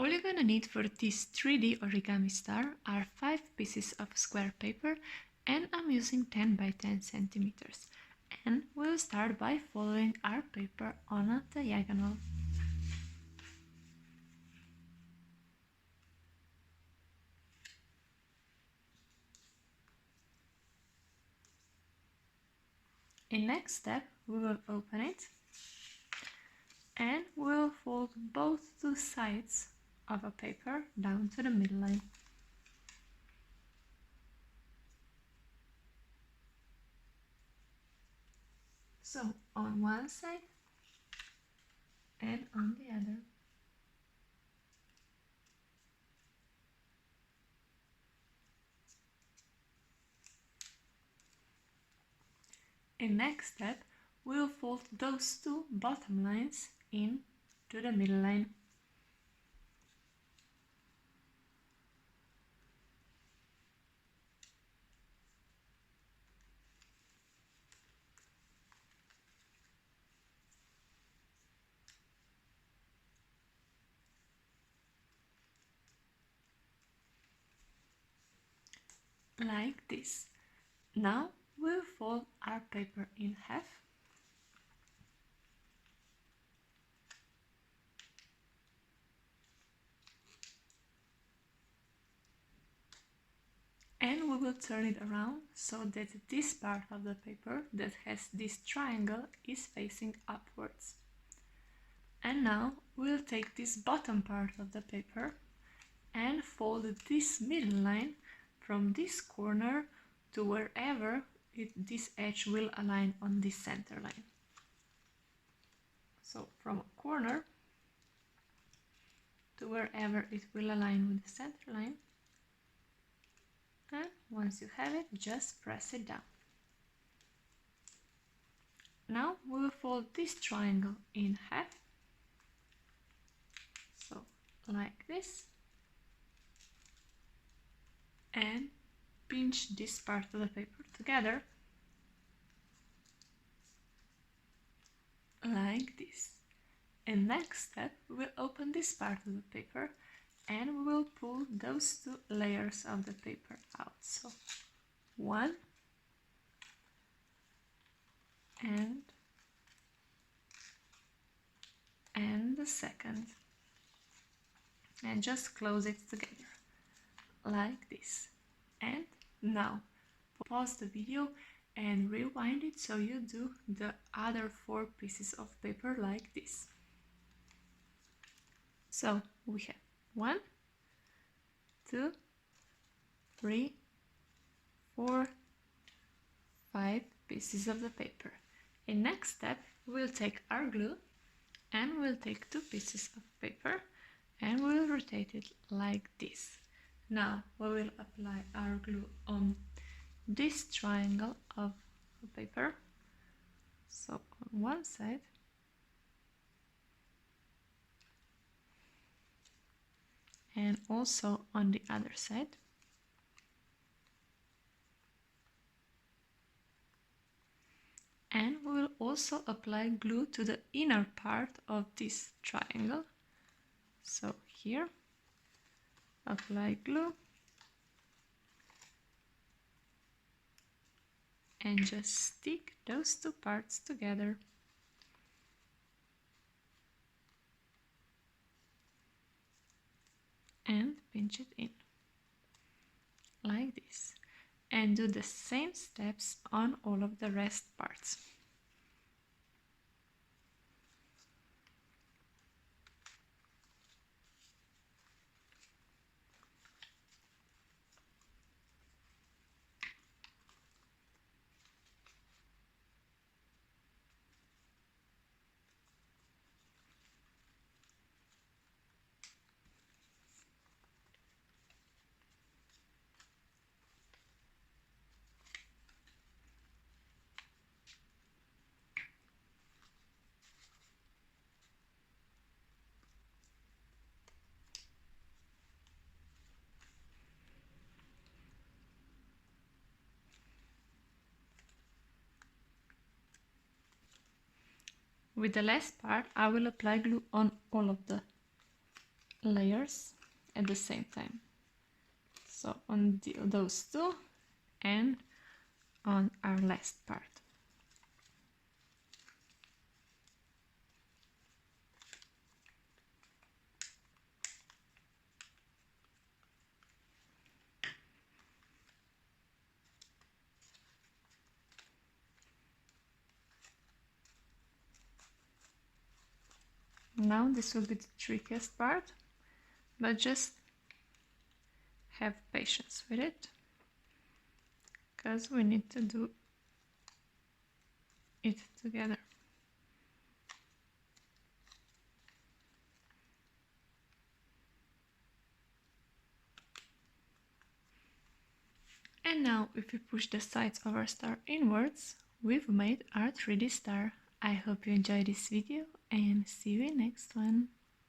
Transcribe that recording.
All you're gonna need for this 3D origami star are 5 pieces of square paper, and I'm using 10 by 10 centimeters. And we'll start by folding our paper on a diagonal. In next step, we will open it and we'll fold both two sides of a paper down to the middle line. So on one side and on the other. In next step, we'll fold those two bottom lines in to the middle line. Like this. Now we'll fold our paper in half. And we will turn it around so that this part of the paper that has this triangle is facing upwards. And now we'll take this bottom part of the paper and fold this middle line from this corner to wherever this edge will align on this center line. So from a corner to wherever it will align with the center line, and once you have it, just press it down. Now we will fold this triangle in half, so like this, and pinch this part of the paper together like this. And next step, we'll open this part of the paper and we will pull those two layers of the paper out. So one and the second, and just close it together like this. And now pause the video and rewind it so you do the other 4 pieces of paper like this. So we have 1, 2, 3, 4, 5 pieces of the paper. In next step, we'll take our glue and we'll take 2 pieces of paper and we'll rotate it like this. Now we will apply our glue on this triangle of paper, so on one side and also on the other side. And we will also apply glue to the inner part of this triangle. So here, apply glue and just stick those 2 parts together. And pinch it in like this, and do the same steps on all of the rest parts. With the last part, I will apply glue on all of the layers at the same time. So on those two and on our last part. Now this will be the trickiest part, but just have patience with it, because we need to do it together. And now if we push the sides of our star inwards, we've made our 3D star. I hope you enjoyed this video and see you in next one.